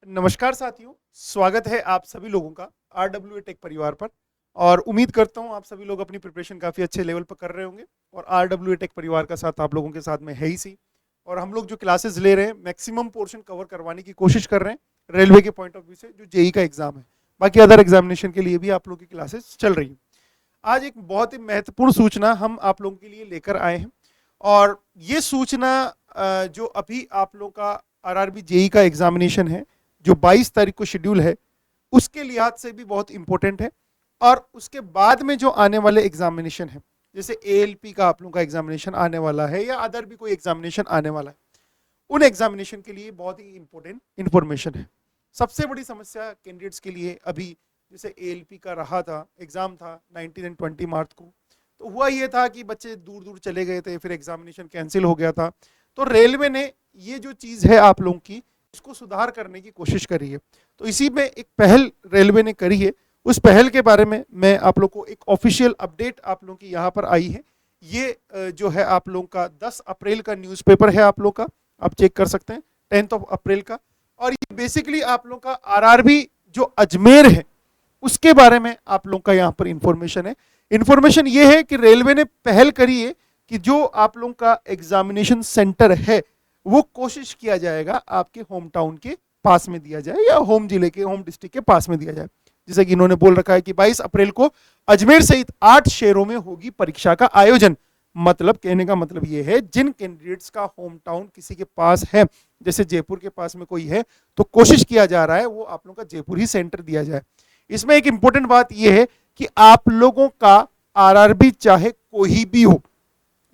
नमस्कार साथियों, स्वागत है आप सभी लोगों का RWA टेक परिवार पर। और उम्मीद करता हूं आप सभी लोग अपनी प्रिपरेशन काफ़ी अच्छे लेवल पर कर रहे होंगे। और RWA टेक परिवार का साथ आप लोगों के साथ में है ही सी। और हम लोग जो क्लासेस ले रहे हैं मैक्सिमम पोर्शन कवर करवाने की कोशिश कर रहे हैं रेलवे के पॉइंट ऑफ व्यू से, जो जेई का एग्जाम है। बाकी अदर एग्जामिनेशन के लिए भी आप लोगों की क्लासेस चल रही हैं। आज एक बहुत ही महत्वपूर्ण सूचना हम आप लोगों के लिए लेकर आए हैं। और ये सूचना जो अभी आप लोगों का RRB जेई का एग्जामिनेशन है, जो 22 तारीख को शेड्यूल है, उसके लिहाज से भी बहुत इंपॉर्टेंट है। और उसके बाद में जो आने वाले एग्जामिनेशन है, जैसे ALP का आप लोगों का एग्जामिनेशन आने वाला है या अदर भी कोई एग्जामिनेशन आने वाला है, उन एग्जामिनेशन के लिए बहुत ही इंपॉर्टेंट इंफॉर्मेशन है। सबसे बड़ी समस्या कैंडिडेट्स के लिए अभी, जैसे ALP का रहा था, एग्जाम था 19 एंड 20 मार्च को, तो हुआ ये था कि बच्चे दूर दूर चले गए थे, फिर एग्जामिनेशन कैंसिल हो गया था। तो रेलवे ने ये जो चीज़ है आप लोगों की, इसको सुधार करने की कोशिश करी है। तो इसी में एक पहल रेलवे ने करी है। उस पहल के बारे में मैं आप लोग को एक ऑफिशियल अपडेट आप लोगों की यहाँ पर आई है। ये जो है आप लोगों का 10 अप्रैल का न्यूज़पेपर है आप लोग का, आप चेक कर सकते हैं, 10 अप्रैल का। और ये बेसिकली आप लोग का RRB जो अजमेर है उसके बारे में आप लोग का यहाँ पर इंफॉर्मेशन है। इंफॉर्मेशन ये है कि रेलवे ने पहल करी है कि जो आप लोगों का एग्जामिनेशन सेंटर है वो कोशिश किया जाएगा आपके होम टाउन के पास में दिया जाए, या होम जिले के, होम डिस्ट्रिक्ट के पास में दिया जाए। जैसे कि इन्होंने बोल रखा है कि 22 अप्रैल को अजमेर सहित 8 शहरों में होगी परीक्षा का आयोजन। मतलब कहने का मतलब ये है, जिन कैंडिडेट्स का होम टाउन किसी के पास है, जैसे जयपुर के पास में कोई है, तो कोशिश किया जा रहा है वो आप लोगों का जयपुर ही सेंटर दिया जाए। इसमें एक इंपॉर्टेंट बात यह है कि आप लोगों का RRB चाहे कोई भी हो,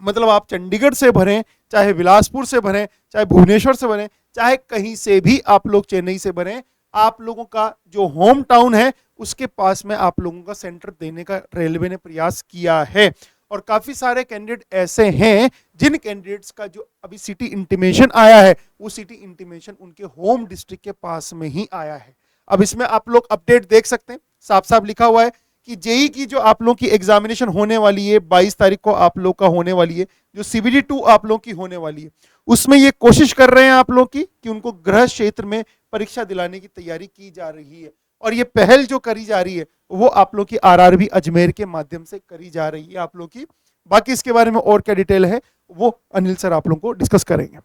मतलब आप चंडीगढ़ से भरें, चाहे बिलासपुर से भरें, चाहे भुवनेश्वर से भरें, चाहे कहीं से भी आप लोग चेन्नई से भरें, आप लोगों का जो होम टाउन है उसके पास में आप लोगों का सेंटर देने का रेलवे ने प्रयास किया है। और काफी सारे कैंडिडेट ऐसे हैं जिन कैंडिडेट्स का जो अभी सिटी इंटीमेशन आया है, वो सिटी इंटीमेशन उनके होम डिस्ट्रिक्ट के पास में ही आया है। अब इसमें आप लोग अपडेट देख सकते हैं, साफ साफ लिखा हुआ है कि जेई की जो आप लोग की एग्जामिनेशन होने वाली है 22 तारीख को आप लोग का होने वाली है, जो CBD 2 आप लोग की होने वाली है, उसमें ये कोशिश कर रहे हैं आप लोग की कि उनको गृह क्षेत्र में परीक्षा दिलाने की तैयारी की जा रही है। और ये पहल जो करी जा रही है वो आप लोग की RRB अजमेर के माध्यम से करी जा रही है आप लोग की। बाकी इसके बारे में और क्या डिटेल है वो अनिल सर आप लोग को डिस्कस करेंगे।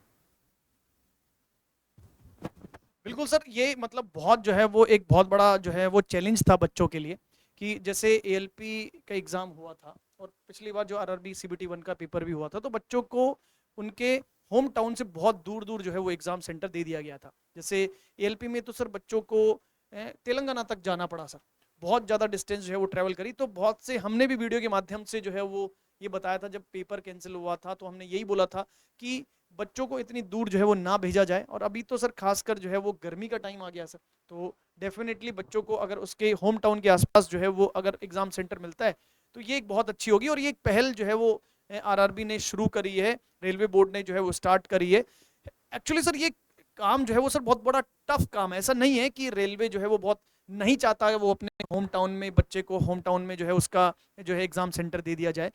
बिल्कुल सर, ये मतलब बहुत जो है वो एक बहुत बड़ा जो है वो चैलेंज था बच्चों के लिए कि जैसे ALP का एग्ज़ाम हुआ था और पिछली बार जो RRB CBT 1 का पेपर भी हुआ था, तो बच्चों को उनके होम टाउन से बहुत दूर दूर जो है वो एग्ज़ाम सेंटर दे दिया गया था। जैसे ALP में तो सर बच्चों को तेलंगाना तक जाना पड़ा सर, बहुत ज़्यादा डिस्टेंस जो है वो ट्रैवल करी। तो बहुत से हमने भी वीडियो के माध्यम से जो है वो ये बताया था, जब पेपर कैंसिल हुआ था तो हमने यही बोला था कि बच्चों को इतनी दूर जो है वो ना भेजा जाए। और अभी तो सर खासकर जो है वो गर्मी का टाइम आ गया सर, तो डेफिनेटली बच्चों को अगर उसके होम टाउन के आसपास जो है वो अगर एग्जाम सेंटर मिलता है तो ये एक बहुत अच्छी होगी। और ये एक पहल जो है वो RRB ने शुरू करी है, रेलवे बोर्ड ने जो है वो स्टार्ट करी है। एक्चुअली सर ये काम जो है वो सर बहुत बड़ा टफ काम है। ऐसा नहीं है कि रेलवे जो है वो बहुत नहीं चाहता है वो अपने होम टाउन में बच्चे को होम टाउन में जो है उसका जो है एग्जाम सेंटर दे दिया जाए।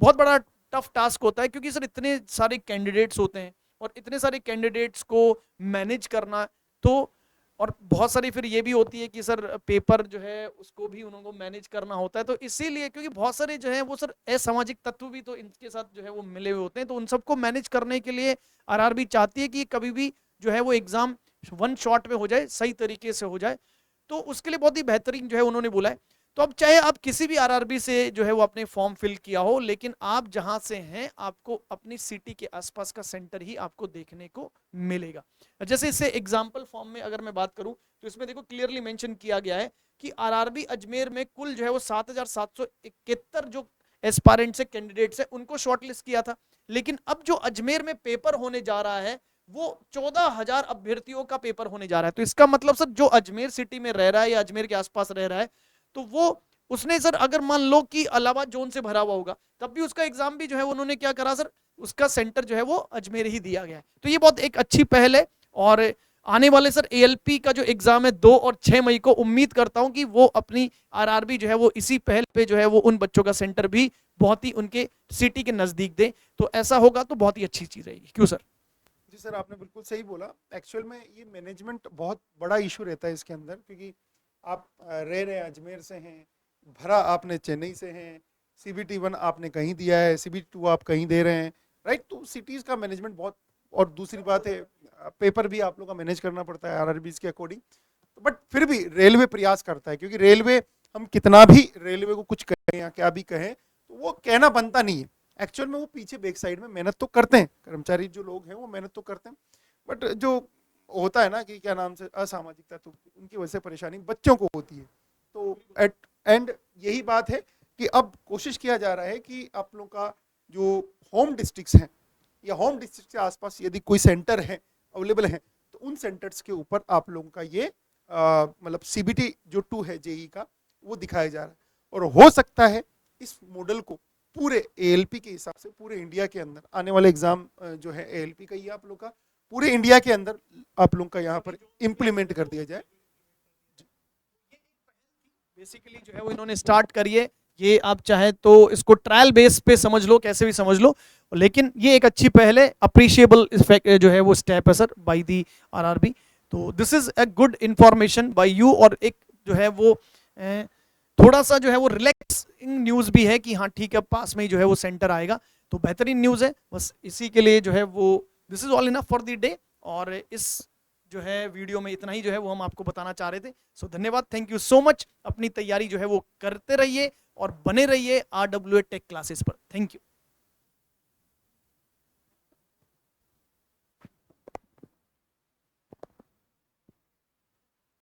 बहुत बड़ा टफ टास्क होता है क्योंकि सर इतने सारे कैंडिडेट्स होते हैं और इतने सारे कैंडिडेट्स को मैनेज करना, तो और बहुत सारी फिर ये भी होती है कि सर पेपर जो है उसको भी उनको मैनेज करना होता है। तो इसीलिए क्योंकि बहुत सारे जो है वो सर असामाजिक तत्व भी तो इनके साथ जो है वो मिले हुए होते हैं, तो उन सबको मैनेज करने के लिए RRB चाहती है कि कभी भी जो है वो एग्जाम 1 शॉट में हो जाए, सही तरीके से हो जाए। तो उसके लिए बहुत ही बेहतरीन जो है उन्होंने बोला है। तो अब चाहे आप किसी भी RRB से जो है वो अपने फॉर्म फिल किया हो, लेकिन आप जहां से हैं आपको अपनी सिटी के आसपास का सेंटर ही आपको देखने को मिलेगा। जैसे इससे एग्जाम्पल फॉर्म में अगर मैं बात करूं तो इसमें देखो क्लियरली मेंशन किया गया है कि RRB अजमेर में कुल जो है वो 7,771 जो एस्पायरेंट्स है, कैंडिडेट्स है, उनको शॉर्टलिस्ट किया था। लेकिन अब जो अजमेर में पेपर होने जा रहा है वो 14,000 अभ्यर्थियों का पेपर होने जा रहा है। तो इसका मतलब सर जो अजमेर सिटी में रह रहा है या अजमेर के आसपास रह रहा है, तो वो उसने सर अगर मान लो कि इलाहाबाद जोन से भरा हुआ होगा तब भी उसका एग्जाम भी जो है उन्होंने क्या करा सर, उसका सेंटर जो है वो अजमेर ही दिया गया है। तो ये बहुत एक अच्छी पहल है। और आने वाले सर ALP का जो एग्जाम है 2 और 6 मई को, उम्मीद करता हूं कि वो अपनी RRB जो है वो इसी पहल पे जो है वो उन बच्चों का सेंटर भी बहुत ही उनके सिटी के नजदीक दे। तो ऐसा होगा तो बहुत ही अच्छी चीज रहेगी। क्यों सर? जी सर, आपने बिल्कुल सही बोला। एक्चुअल में ये मैनेजमेंट बहुत बड़ा इशू रहता है इसके अंदर, क्योंकि आप रह रहे अजमेर से हैं, भरा आपने चेन्नई से हैं, सीबीटी 1 आपने कहीं दिया है, सीबीटी 2 आप कहीं दे रहे हैं, राइट। तो सिटीज़ का मैनेजमेंट बहुत, और दूसरी बात है पेपर भी आप लोग का मैनेज करना पड़ता है आरआरबीज के अकॉर्डिंग। बट फिर भी रेलवे प्रयास करता है, क्योंकि रेलवे, हम कितना भी रेलवे को कुछ कहें या क्या भी कहें, तो वो कहना बनता नहीं है। एक्चुअल में वो पीछे बैक साइड में मेहनत तो करते हैं, कर्मचारी जो लोग हैं वो मेहनत तो करते हैं, बट जो होता है ना कि क्या नाम से असामाजिकता, तो उनकी वजह से परेशानी बच्चों को होती है। तो एट एंड यही बात है कि अब कोशिश किया जा रहा है कि आप लोगों का जो होम डिस्ट्रिक्ट्स हैं या होम डिस्ट्रिक्ट के आसपास यदि कोई सेंटर है अवेलेबल है, तो उन सेंटर्स के ऊपर आप लोगों का ये मतलब सीबीटी जो 2 है जेई का, वो दिखाया जा रहा है। और हो सकता है इस मॉडल को पूरे एएलपी के हिसाब से पूरे इंडिया के अंदर आने वाले एग्जाम जो है एएलपी का, ये आप लोग का पूरे इंडिया के अंदर आप लोगों का यहाँ पर इम्प्लीमेंट कर दिया जाए। बेसिकली जो है वो इन्होंने स्टार्ट करी है, ये आप चाहे तो इसको ट्रायल बेस पे समझ लो, कैसे भी समझ लो, लेकिन ये एक अच्छी पहल है, अप्रिशिएबल जो है वो स्टेप है सर बाय दी आरआरबी। तो this is a good information bye you, और एक जो है वो थोड़ा सा जो है वो रिलैक्सिंग न्यूज़ भी है कि हाँ ठीक है, पास में ही जो है वो सेंटर आएगा, तो बेहतरीन न्यूज़ है। बस इसी के लिए जो है वो this is all enough for the day, और इस जो है वीडियो में इतना ही जो है वो हम आपको बताना चाह रहे थे। सो धन्यवाद, थैंक यू सो मच। अपनी तैयारी जो है वो करते रहिए और बने रहिए आरडब्ल्यूए टेक क्लासेस पर। Thank you.